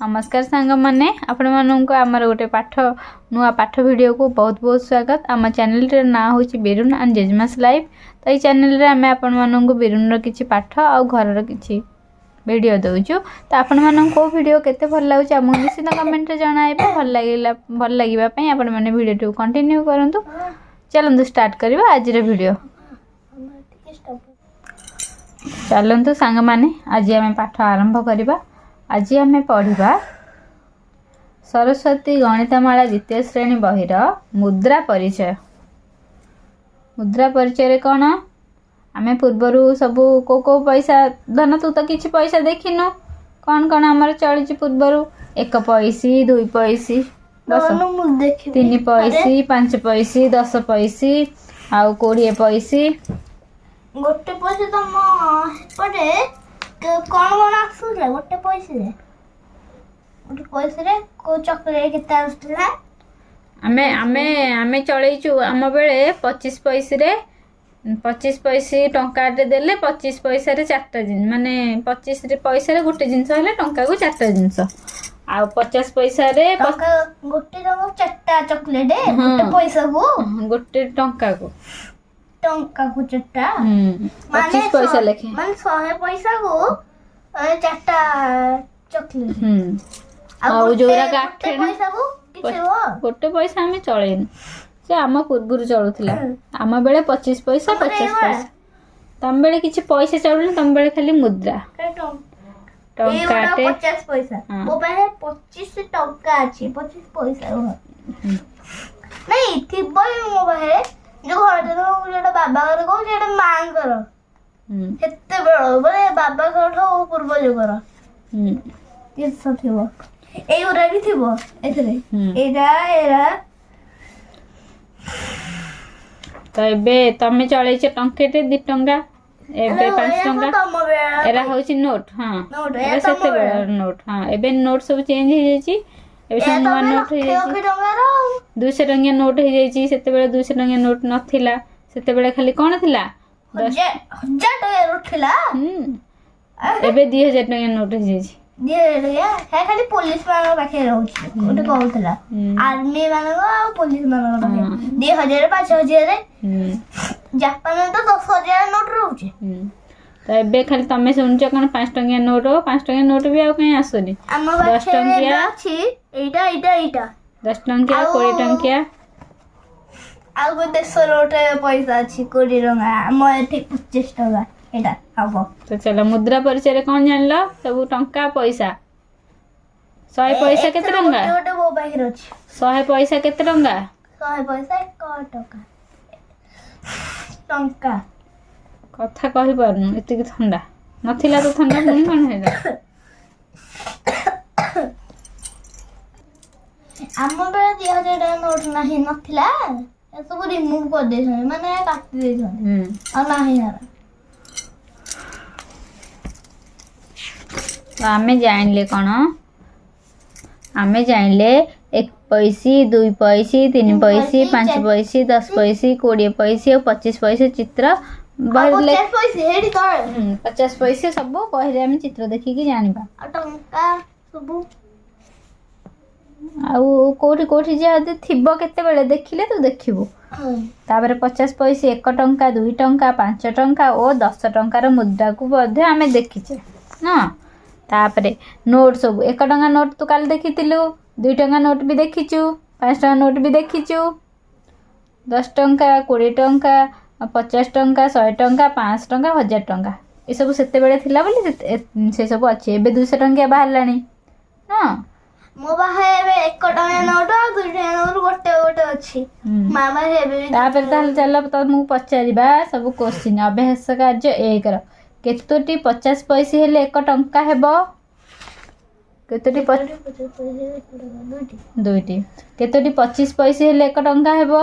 नमस्कार सांग मैंने आपण मानक आमर गोटे पाठ नुआ पाठ वीडियो को बहुत बहुत स्वागत। आम चैनल रे ना हूँ बिरुन एंड जेजमास लाइफ। तो ये चैनल रे आम आपण मानक बिरुन किछि पाठ आ घर किछि वीडियो दउछु। तो आपण मानक को वीडियो केते भल लागुछ आम निश्चित कमेंट रे जणाइबे। भल लागिबा पई आपण माने वीडियो टू कंटिन्यू करंतु। चलंतु स्टार्ट करबा आज रे वीडियो। चलंतु सांग माने आज आम पाठ आरंभ करबा। आज आम पढ़ा सरस्वती गणितमाला द्वितीय श्रेणी बहिर मुद्रा परिचय। मुद्रा परिचय कौन आम पूर्वर सबू को पैसा धन तू तो किसी पैसा देखिनु कौन कौन आमर चली पूर्वर 1 पैसी 2 पैसी 3 पैसी 5 पैसी 10 पैसी आउ 20 पैसी गोटे पैसे तुम पड़े कौन आसुला गोटे पैसे को चॉकलेट केते आसुला आमे आमे आमे चलैचु आम बेले 25 पैसे रे 25 पैसे टंका देले 25 पैसा रे 4टा जिन माने 25 रे पैसा रे गोटे जिंस हेले टंका को 4टा जिंस आ 50 पैसा रे गोटे रंग 4टा चॉकलेट गोटे पैसा गोटे टंका को 4टा 25 पैसा लेखे माने 100 पैसा को 4टा चॉकलेट आ जोरा गाठे पैसा को गोटे पैसा आम चलेन से आम पूर्व चलुला आम बेले 25 पैसा 50 पैसा तम बेले किछि पैसा चलुन तम बेले खाली मुद्रा टंकाटे 50 पैसा मो पाहे 25 टंका अछि 25 पैसा नहीं थिबो मो पाहे जो घर जेटा बाबा घर को जेटा मां घर हेते बेलो बोले बाबा घर ठो पूर्व जुगर ये सब थिबो ए उरा भी थिबो एथरे एरा एरा तो एबे तमे चलै छ टंकेटे 2 टंका एबे 5 टंका एरा होछि नोट हां एबे सेते बेला नोट हां एबे नोट सब चेंज हो जायछि एबे सब नवा नोट हो जायछि 200 टंकिया नोट हो जायछि सेते बेला 200 टंकिया नोट नथिला सेते बेला खाली कोन थिला 1000 टंका नोट थिला एबे 2000 टंकिया नोट हो जायछि 2000 टंका है खाली पुलिस मान पाखे रहउछि ओटे कहउतला आर्मी मान को पुलिस मान पाखे 2000 5000 जापान में तो 10000 नोट रहउछि तो एबे खाली तमे सुनछ कोन 5 टंकिया नोट 5 टंकिया नोट भी आ कहीं आसोनी 10 टंकिया अछि एटा 10 टंकिया 20 टंकिया आ को 100 नोट पैसा अछि 20 टंका हम एठी 25 टंका एटा हबो। तो चलो मुद्रा परिचय रे कोन जानलो सब टंका पैसा 100 पैसा केते टंका ओटे मो बाहिर अछि 100 पैसा केते टंका 100 पैसा 1 टंका टंका कथा कहि परनु एति ठंडा नथिला तो ठंडा पुनी कोन हेला हम बेला 2000 टका नोट नाही नथिला ए सब रिमूव कर दे छने माने काटी दे छने आ नाही ना तो आमे जानले कोन आमे जानले 1 पैसी 2 पैसी 3 पैसी 5 पैसी 10 पैसी 20 पैसी और 25 पैसे चित्र 50 पैसे हेडी कर 50 पैसे सब पहिले हम चित्र देखि कि जानिबा आ टंका सब आउ कोठी कोठी जे थिबो केते बेले देखिले तू देखिबो तापर 50 पैसे 1 टंका 2 टंका 5 टंका और 10 टंकार मुद्रा को मध्ये आमे देखिचे ना तापरे नोट सब 1 टंका नोट तू काल देखितिलु 2 टंका नोट भी देखिचु 5 टंका नोट भी देखिचु 10 टंका 20 टंका 50 टंका 100 टंका 500 टंका 1000 टंका ए सब सेते बेले थिला बोली से सब अछि एबे 200 टंका बाहर लानी हां मो बाहे एबे 1 टंका नोट आ 2 टंका नोट गोटे गोटे अछि मामा एबे तापर ताल चल त मु पचारिबा सब क्वेश्चन अभ्यास कार्य 1 केतोटी 50 पैसे हेले 1 टंका हेबो केतोटी 50 पैसे दुईटी केतोटी 25 पैसे हेले 1 टंका हेबो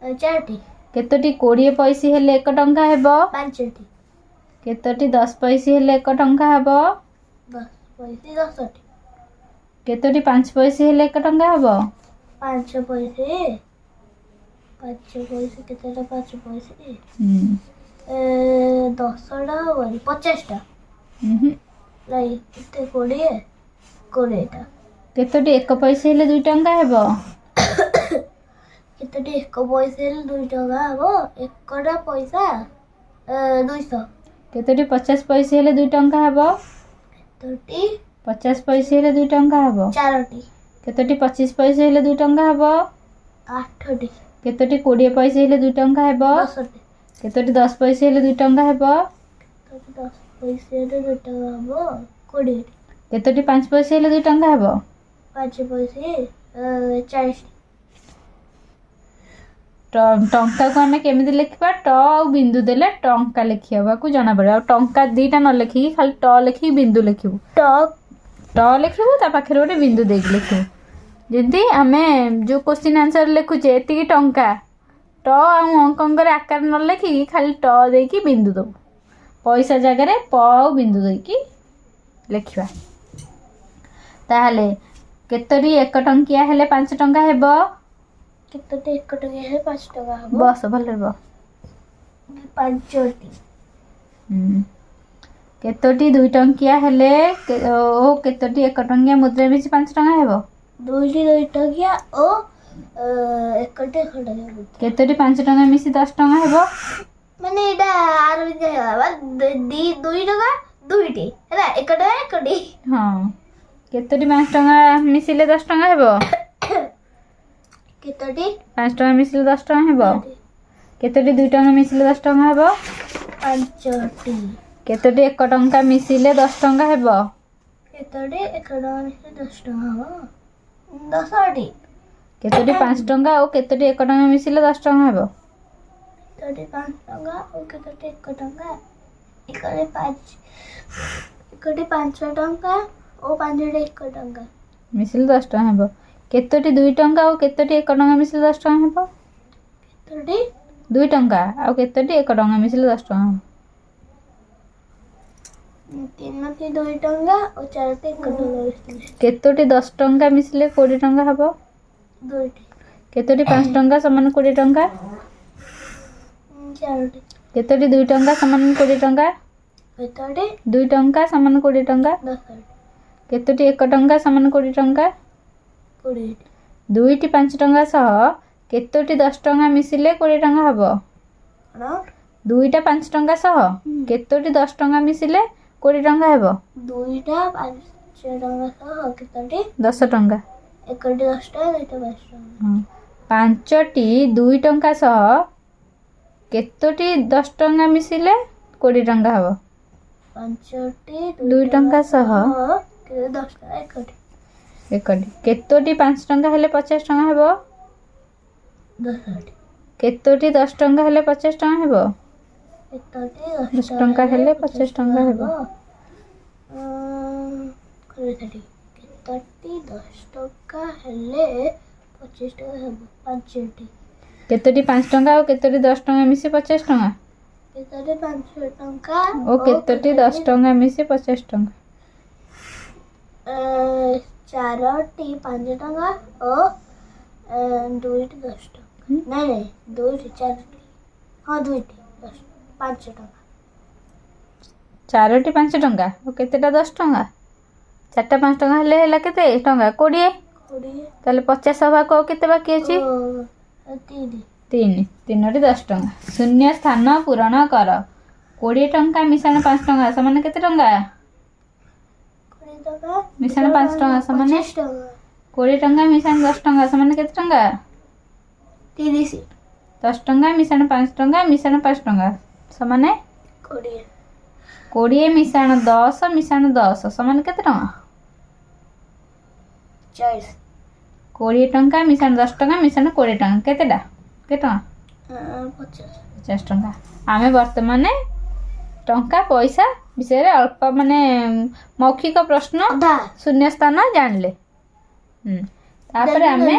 4टी केतोटी 20 पैसे हेले 1 टंका हेबो 5टी केतोटी 10 पैसे हेले 1 टंका हेबो 10 पैसे 10टी केतोटी 5 पैसे हेले 1 टंका हेबो 5 पैसे 5 पैसे केतेटा 5 पैसे 10टा 50टा ନାଇଁ କେତେ 20 20ଟା କେତୋଟି 1 ପଇସା ହେଲେ 2 ଟଙ୍କା ହେବ? କେତୋଟି 1 ପଇସା ହେଲେ 2 ଟଙ୍କା ହବ? 1ଟା ପଇସା 200। କେତୋଟି 50 ପଇସା ହେଲେ 2 ଟଙ୍କା ହେବ? କେତୋଟି 50 ପଇସା ହେଲେ 2 ଟଙ୍କା ହେବ? 4ଟି। କେତୋଟି 25 ପଇସା ହେଲେ 2 ଟଙ୍କା ହେବ? 8ଟି। କେତୋଟି 20 ପଇସା ହେଲେ 2 ଟଙ୍କା ହେବ? 10ଟି। କେତୋଟି 10 ପଇସା ହେଲେ 2 ଟଙ୍କା ହେବ? କେତୋଟି 10 ପଇସା ହେଲେ 2 ଟଙ୍କା ହବ? 20ଟି। କେତୋଟି 5 ପଇସା ହେଲେ 2 ଟଙ୍କା ହେବ? 5 ପଇସା 40ଟି। ଟଙ୍କାକୁ ଆମେ କେମିତି ଲେଖିବା? ଟ ଆଉ ବିନ୍ଦୁ ଦେଲେ ଟଙ୍କା ଲେଖିବାକୁ ଜଣା ପଡ଼ିବ। ଆଉ ଟଙ୍କା ଦିଟା ନ ଲେଖିକି ଖାଲି ଟ ଲେଖିକି ବିନ୍ଦୁ ଲେଖିବୁ। ଟ ଲେଖିବୁ ତା ପାଖରେ ଗୋଟେ ବିନ୍ଦୁ ଦେଇକି ଲେଖିବୁ। ଯେମିତି ଆମେ ଯେଉଁ କୋଶ୍ଚିନ୍ ଆନ୍ସର ଲେଖୁଛେ ଏତିକି ଟଙ୍କା, ଟ ଆଉ ଅଙ୍କରେ ଆକାର ନ ଲେଖିକି ଖାଲି ଟ ଦେଇକି ବିନ୍ଦୁ ଦେବୁ। ପଇସା ଜାଗାରେ ପ ଆଉ ବିନ୍ଦୁ ଦେଇକି ଲେଖିବା। ତାହେଲେ କେତୋଟି 1 ଟଙ୍କିଆ ହେଲେ 5 ଟଙ୍କା ହେବ? କେତୋଟି 1 ଟଙ୍କା ହେଲେ 5 ଟଙ୍କା ହବ? ବସ ଭଲରେ ବସ। 5ଟି। କେତୋଟି 2 ଟଙ୍କିଆ ହେଲେ ଓ କେତୋଟି 1 ଟଙ୍କିଆ ମୁଦ୍ରା ମିଶି 5 ଟଙ୍କା ହେବ? 2ଟି 2 ଟଙ୍କିଆ ଓ 1ଟି 1 ଟଙ୍କିଆ। କେତୋଟି 5 ଟଙ୍କା ମିଶି 10 ଟଙ୍କା ହେବ? ମାନେ ଏଇଟା ଆର ଭିତରେ ହବା 2 ଟଙ୍କା 2ଟି ହେଲା 1 ଟଙ୍କା 1ଟି। ହଁ। କେତୋଟି 5 ଟଙ୍କା ମିଶିଲେ 10 ଟଙ୍କା ହେବ? କେତୋଟି 5 ଟଙ୍କା ମିଶିଲେ 10 ଟଙ୍କା ହେବ? କେତୋଟି 2 ଟଙ୍କା ମିଶିଲେ 10 ଟଙ୍କା ହେବ? 5ଟି। କେତୋଟି 1 ଟଙ୍କା ମିଶିଲେ 10 ଟଙ୍କା ହେବ? କେତୋଟି 1 ଟଙ୍କା ମିଶିଲେ 10 ଟଙ୍କା ହବ? 10ଟି। କେତୋଟି 5 ଟଙ୍କା ଓ କେତୋଟି 1 ଟଙ୍କା ମିଶିଲେ 10 ଟଙ୍କା ହେବ? କେତୋଟି 5 ଟଙ୍କା ଓ କେତୋଟି 1 ଟଙ୍କା? ଏକରେ 5 ଏକଟି 5 ଟଙ୍କା ଓ 5ଟି 1 ଟଙ୍କା ମିଶିଲେ 10 ଟଙ୍କା ହେବ। କେତୋଟି 2 ଟଙ୍କା ଓ କେତୋଟି 1 ଟଙ୍କା ମିଶିଲେ 10 ଟଙ୍କା ହେବ? କେତୋଟି 2 ଟଙ୍କା ଆଉ କେତୋଟି 1 ଟଙ୍କା ମିଶିଲେ 10 ଟଙ୍କା ହେବ? 3ଟି 2 ଟଙ୍କା ଓ 4ଟି 1 ଟଙ୍କା ମିଶିଲେ କେତୋଟି 10 ଟଙ୍କା ମିଶିଲେ 20 ଟଙ୍କା ହେବ? 2ଟି। କେତୋଟି 5 ଟଙ୍କା ସମାନ 20 ଟଙ୍କା? 4ଟି। କେତୋଟି 2 ଟଙ୍କା ସମାନ 20 ଟଙ୍କା? କେତୋଟି 2 ଟଙ୍କା ସମାନ 20 ଟଙ୍କା? 10ଟି। କେତୋଟି 1 ଟଙ୍କା ସମାନ 20 ଟଙ୍କା? 20ଟି। 2ଟି 5 ଟଙ୍କା ସହ କେତୋଟି 10 ଟଙ୍କା ମିଶିଲେ 20 ଟଙ୍କା ହେବ? କଣ? 2ଟା 5 ଟଙ୍କା ସହ କେତୋଟି 10 ଟଙ୍କା ମିଶିଲେ 20 ଟଙ୍କା ହେବ? 2ଟା 5 ଟଙ୍କା ସହ କେତୋଟି 10 ଟଙ୍କା। 1ଟି 10 ଟଙ୍କା 2ଟା 5 ଟଙ୍କା। 5ଟି 2 ଟଙ୍କା ସହ କେତୋଟି 10 ଟଙ୍କା ମିଶିଲେ 20 ଟଙ୍କା ହେବ? 5ଟି 2 ଟଙ୍କା ସହ 10 ଟଙ୍କା 1ଟି। 1ଟି। କେତୋଟି 5 ଟଙ୍କା ହେଲେ 50 ଟଙ୍କା ହେବ? 10ଟି। କେତୋଟି 10 ଟଙ୍କା ହେଲେ 50 ଟଙ୍କା ହେବ? କେତୋଟି 10 ଟଙ୍କା ହେଲେ 50 ଟଙ୍କା ହେବ? କେତୋଟି 10 ଟଙ୍କା ହେଲେ 25 ଟଙ୍କା ହେବ? 5ଟି। କେତୋଟି 5 ଟଙ୍କା ଆଉ କେତୋଟି 10 ଟଙ୍କା ମିଶି 50 ଟଙ୍କା? କେତୋଟି 5 ଟଙ୍କା ଓ କେତୋଟି 10 ଟଙ୍କା ମିଶି 50 ଟଙ୍କା? 4ଟି 5 ଟଙ୍କା ଓ 2ଟି 10 ଟଙ୍କା। ନାଇଁ 2ଟି 4ଟି ହଁ 2ଟି 5 ଟଙ୍କା। 4ଟି 5 ଟଙ୍କା ଓ କେତେଟା 10 ଟଙ୍କା? 4ଟା 5 ଟଙ୍କା ହେଲେ ହେଲା କେତେ ଟଙ୍କା? 20। 20। ତାହେଲେ 50 ହବାକୁ ଆଉ କେତେ ବାକି ଅଛି? 3। 3ଟି 10 ଟଙ୍କା। ଶୂନ୍ୟ ସ୍ଥାନ ପୂରଣ କର। 20 ଟଙ୍କା ମିଶାଣ 5 ଟଙ୍କା ସମାନ କେତେ ଟଙ୍କା? 20 ଟଙ୍କା ମିଶାଣ 5 ଟଙ୍କା ସମାନ 25 ଟଙ୍କା। 20 ଟଙ୍କା ମିଶାଣ 10 ଟଙ୍କା ସମାନ କେତେ ଟଙ୍କା? 30। 10 ଟଙ୍କା ମିଶାଣ 5 ଟଙ୍କା ମିଶାଣ 5 ଟଙ୍କା ସମାନ 20। 20 ମିଶାଣ 10 ମିଶାଣ 10 ସମାନ କେତେ ଟଙ୍କା? 40। 20 ଟଙ୍କା ମିଶାଣ 10 ଟଙ୍କା ମିଶାଣ 20 ଟଙ୍କା କେତେଟା? କେତେ ଟଙ୍କା? 50 ଟଙ୍କା। ଆମେ ବର୍ତ୍ତମାନ ଟଙ୍କା ପଇସା ବିଷୟରେ ଅଳ୍ପ ମାନେ ମୌଖିକ ପ୍ରଶ୍ନ ଶୂନ୍ୟ ସ୍ଥାନ ଜାଣିଲେ। ତାପରେ ଆମେ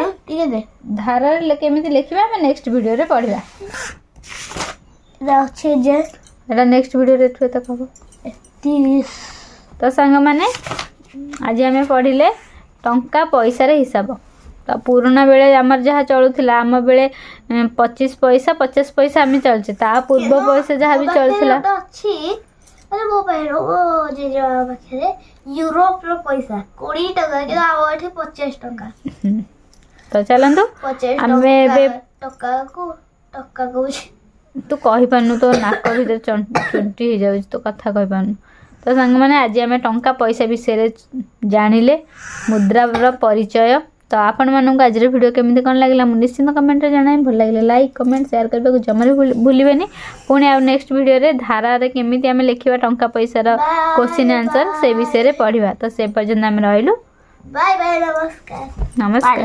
ଧାରାରେ କେମିତି ଲେଖିବା ଆମେ ନେକ୍ସଟ ଭିଡ଼ିଓରେ ପଢ଼ିବା। ଏଟା ନେକ୍ସଟ ଭିଡ଼ିଓରେ ଏଠୁ ଏତେ କହିବ। ତ ସାଙ୍ଗମାନେ ଆଜି ଆମେ ପଢ଼ିଲେ ଟଙ୍କା ପଇସାରେ ହିସାବ। ତ ପୁରୁଣା ବେଳେ ଆମର ଯାହା ଚଳୁଥିଲା ଆମ ବେଳେ 25 ପଇସା 50 ପଇସା ଆମେ ଚଳୁଛେ ତା ପୂର୍ବ ପଇସା ଯାହା ବି ଚଳୁଥିଲା ଅଛି ଆରେ ମୋ ପାଖରେ ମୋ ଜେଜେବାବା ପାଖରେ ୟୁରୋପର ପଇସା 20 ଟଙ୍କା କିନ୍ତୁ ଆମ ଏଠି 50 ଟଙ୍କା। ତ ଚାଲନ୍ତୁ 50 ଆମେ ଏବେ ଟଙ୍କାକୁ କହୁଛି। ତୁ କହିପାରୁନୁ, ତୋ ନାକ ଭିତରେ ଚୁଣ୍ଟି ହେଇଯାଉଛି, ତୋ କଥା କହିପାରୁନୁ। ତ ସାଙ୍ଗମାନେ ଆଜି ଆମେ ଟଙ୍କା ପଇସା ବିଷୟରେ ଜାଣିଲେ, ମୁଦ୍ରାର ପରିଚୟ। ତ ଆପଣମାନଙ୍କୁ ଆଜିର ଭିଡ଼ିଓ କେମିତି କ'ଣ ଲାଗିଲା ମୁଁ ନିଶ୍ଚିନ୍ତ କମେଣ୍ଟରେ ଜଣାଇବି। ଭଲ ଲାଗିଲେ ଲାଇକ୍ କମେଣ୍ଟ ସେୟାର କରିବାକୁ ଜମାରୁ ଭୁଲିବେନି। ପୁଣି ଆଉ ନେକ୍ସଟ ଭିଡ଼ିଓରେ ଧାରାରେ କେମିତି ଆମେ ଲେଖିବା ଟଙ୍କା ପଇସାର କ୍ୱେଶ୍ଚିନ୍ ଆନ୍ସର ସେ ବିଷୟରେ ପଢ଼ିବା। ତ ସେ ପର୍ଯ୍ୟନ୍ତ ଆମେ ରହିଲୁ। ବାଏ ବାଏ, ନମସ୍କାର। ନମସ୍କାର।